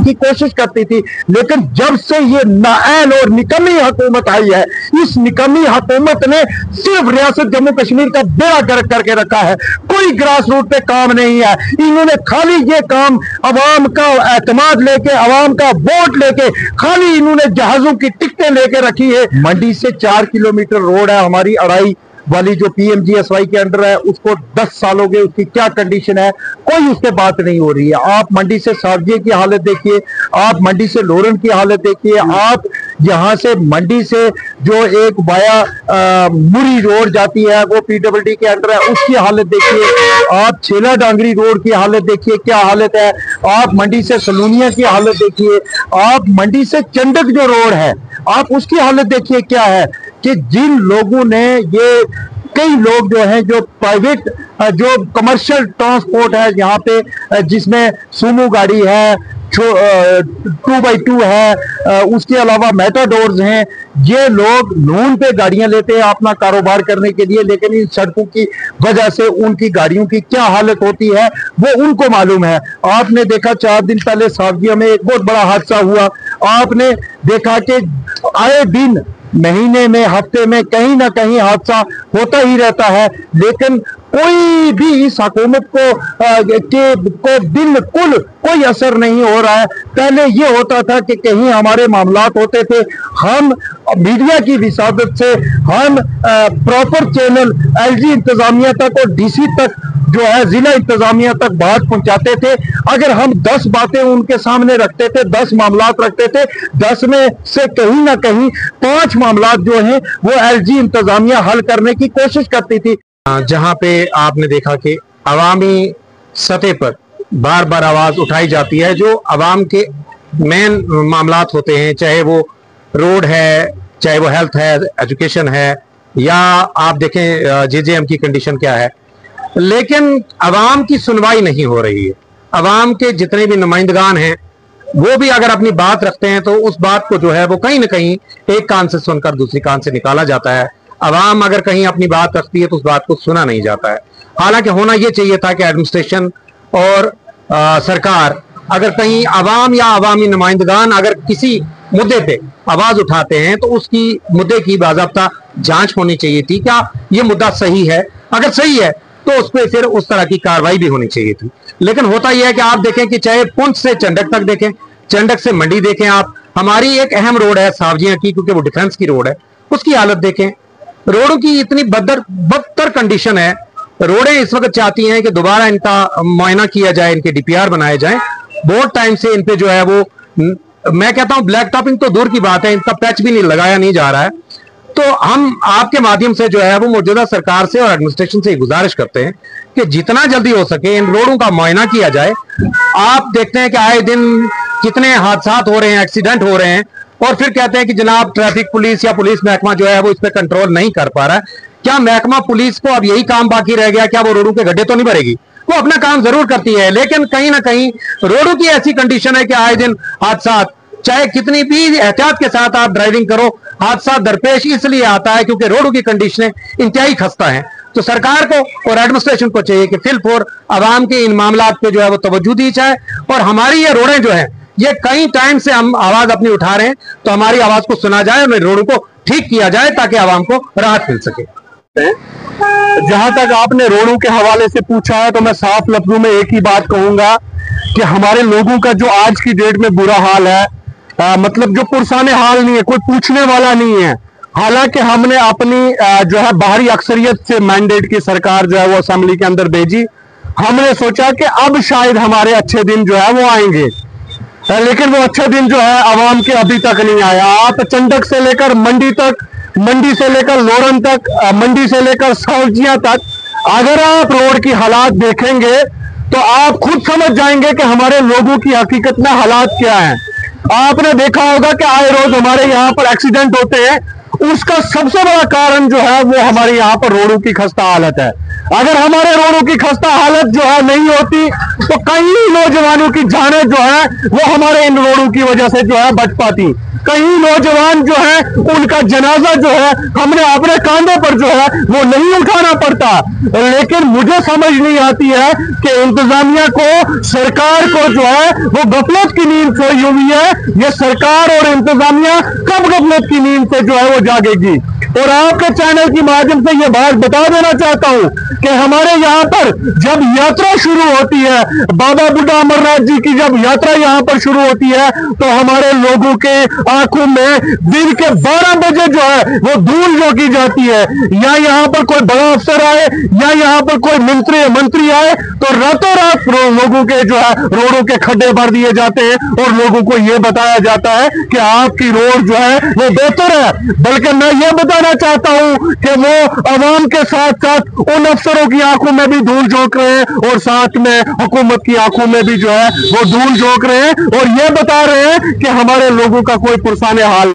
की कोशिश करती थी। लेकिन जब से ये नाअहल और निकम्मी हुकूमत आई है, इस निकम्मी हुकूमत ने सिर्फ रियासत जम्मू कश्मीर का बेड़ा गर्क करके रखा है। कोई ग्रास रूट पे काम नहीं है। इन्होंने खाली ये काम अवाम का एतमाद लेके, अवाम का वोट लेके, खाली इन्होंने जहाजों की टिकटें लेके रखी है। मंडी से 4 किलोमीटर रोड है हमारी, अड़ाई वाली जो PMGSY के अंडर है, उसको 10 साल हो गए, उसकी क्या कंडीशन है कोई उसके बात नहीं हो रही है। आप मंडी से सावजिया की हालत देखिए, आप मंडी से लोरन की हालत देखिए, आप यहाँ से मंडी से जो एक वाया मुरी रोड जाती है वो PWD के अंडर है, उसकी हालत देखिए। आप छेला डांगरी रोड की हालत देखिए क्या हालत है। आप मंडी से सलूनिया की हालत देखिए। आप मंडी से चंडक जो रोड है आप उसकी हालत देखिए क्या है। कि जिन लोगों ने ये, कई लोग जो हैं जो प्राइवेट जो कमर्शियल ट्रांसपोर्ट है यहाँ पे, जिसमें सुमो गाड़ी है, 2x2 है, उसके अलावा मेटाडोर्स हैं, ये लोग लोन पे गाड़ियां लेते हैं अपना कारोबार करने के लिए। लेकिन इन सड़कों की वजह से उनकी गाड़ियों की क्या हालत होती है वो उनको मालूम है। आपने देखा 4 दिन पहले सावजिया में एक बहुत बड़ा हादसा हुआ। आपने देखा कि आए दिन, महीने में, हफ्ते में कहीं ना कहीं हादसा होता ही रहता है। लेकिन कोई भी इस हुकूमत को बिल्कुल कोई असर नहीं हो रहा है। पहले ये होता था कि कहीं हमारे मामलात होते थे, हम मीडिया की विसादत से हम प्रॉपर चैनल LG इंतजामिया तक और DC तक जो है जिला इंतजामिया तक बात पहुंचाते थे। अगर हम 10 बातें उनके सामने रखते थे, 10 मामलात रखते थे, 10 में से कहीं ना कहीं 5 मामलात जो हैं वो LG इंतजामिया हल करने की कोशिश करती थी। जहां पे आपने देखा कि अवामी सतह पर बार बार आवाज उठाई जाती है, जो अवाम के मेन मामलात होते हैं, चाहे वो रोड है, चाहे वो हेल्थ है, एजुकेशन है, या आप देखें JJM की कंडीशन क्या है। लेकिन अवाम की सुनवाई नहीं हो रही है। अवाम के जितने भी नुमाइंदगान हैं वो भी अगर अपनी बात रखते हैं तो उस बात को जो है वो कहीं ना कहीं एक कान से सुनकर दूसरी कान से निकाला जाता है। अवाम अगर कहीं अपनी बात रखती है तो उस बात को सुना नहीं जाता है। हालांकि होना यह चाहिए था कि एडमिनिस्ट्रेशन और सरकार अगर कहीं अवाम या अवामी नुमाइंदगान अगर किसी मुद्दे पे आवाज उठाते हैं तो उसकी मुद्दे की बाज़ाब्ता जांच होनी चाहिए थी। क्या ये मुद्दा सही है? अगर सही है तो उस पर फिर उस तरह की कार्रवाई भी होनी चाहिए थी। लेकिन होता यह है कि आप देखें कि चाहे पुंछ से चंडक तक देखें, चंडक से मंडी देखें, आप हमारी एक अहम रोड है सावजिया की, क्योंकि वो डिफेंस की रोड है, उसकी हालत देखें। रोडों की इतनी बदतर कंडीशन है। रोडें इस वक्त चाहती हैं कि दोबारा इनका मुआयना किया जाए, इनके DPR बनाए जाए। बहुत टाइम से इन पे जो है वो, मैं कहता हूं ब्लैक टॉपिंग तो दूर की बात है, इनका पैच भी नहीं लगाया नहीं जा रहा है। तो हम आपके माध्यम से जो है वो मौजूदा सरकार से और एडमिनिस्ट्रेशन से गुजारिश करते हैं कि जितना जल्दी हो सके इन रोडों का मुआयना किया जाए। आप देखते हैं कि आए दिन कितने हादसा हो रहे हैं, एक्सीडेंट हो रहे हैं, और फिर कहते हैं कि जनाब ट्रैफिक पुलिस या पुलिस महकमा जो है वो इस पर कंट्रोल नहीं कर पा रहा है। क्या महकमा पुलिस को अब यही काम बाकी रह गया? क्या वो रोडों के गड्ढे तो नहीं भरेगी? वो अपना काम जरूर करती है, लेकिन कहीं ना कहीं रोडों की ऐसी कंडीशन है कि आए दिन हादसा, चाहे कितनी भी एहतियात के साथ आप ड्राइविंग करो, हादसा दरपेश इसलिए आता है क्योंकि रोडों की कंडीशनें इंतहाई खस्ता हैं। तो सरकार को और एडमिनिस्ट्रेशन को चाहिए कि फिलफौर आवाम के इन मामलात पे जो है वो तवज्जो दी जाए। और हमारी ये रोडें जो है, ये कई टाइम से हम आवाज अपनी उठा रहे हैं, तो हमारी आवाज को सुना जाए और रोडों को ठीक किया जाए ताकि आवाम को राहत मिल सके। जहां तक आपने रोडों के हवाले से पूछा है तो मैं साफ लफ्जों में एक ही बात कहूंगा कि हमारे लोगों का जो आज की डेट में बुरा हाल है, मतलब जो पुरसाने हाल नहीं है, कोई पूछने वाला नहीं है। हालांकि हमने अपनी जो है बाहरी अक्सरियत से मैंडेट की सरकार जो है वो असेंबली के अंदर भेजी। हमने सोचा कि अब शायद हमारे अच्छे दिन जो है वो आएंगे, लेकिन वो अच्छे दिन जो है आवाम के अभी तक नहीं आया। आप चंडक से लेकर मंडी तक, मंडी से लेकर लोरन तक, मंडी से लेकर सावजिया तक, अगर आप रोड की हालात देखेंगे तो आप खुद समझ जाएंगे कि हमारे लोगों की हकीकत में हालात क्या है। आपने देखा होगा कि आए रोज हमारे यहाँ पर एक्सीडेंट होते हैं, उसका सबसे बड़ा कारण जो है वो हमारे यहाँ पर रोडों की खस्ता हालत है। अगर हमारे रोडों की खस्ता हालत जो है नहीं होती तो कई नौजवानों की जानें जो है वो हमारे इन रोडों की वजह से जो है बच पाती। कई नौजवान जो है उनका जनाजा जो है हमने अपने कंधे पर जो है वो नहीं उठाना पड़ता। लेकिन मुझे समझ नहीं आती है कि इंतजामिया को, सरकार को जो है वो गफलत की नींद सोई हुई है। ये सरकार और इंतजामिया कब गफलत की नींद से जो है वो जागेगी। और आपके चैनल की माध्यम से ये बात बता देना चाहता हूं कि हमारे यहाँ पर जब यात्रा शुरू होती है, बाबा बुढ़ा अमरनाथ जी की जब यात्रा यहाँ पर शुरू होती है तो हमारे लोगों के आंखों में दिन के 12 बजे जो है वो धूल झोंकी जाती है। या यहाँ पर कोई बड़ा अफसर आए या यहाँ पर कोई मंत्री आए तो रातों रात लोगों के जो है रोडों के खड्डे भर दिए जाते हैं और लोगों को ये बताया जाता है कि आपकी रोड जो है वो बेहतर है। बल्कि मैं ये बताना चाहता हूं कि वो अवाम के साथ साथ उन अफसरों की आंखों में भी धूल झोंक रहे हैं और साथ में हुकूमत की आंखों में भी जो है वो धूल झोंक रहे हैं और ये बता रहे हैं कि हमारे लोगों का कोई पुरसाने हाल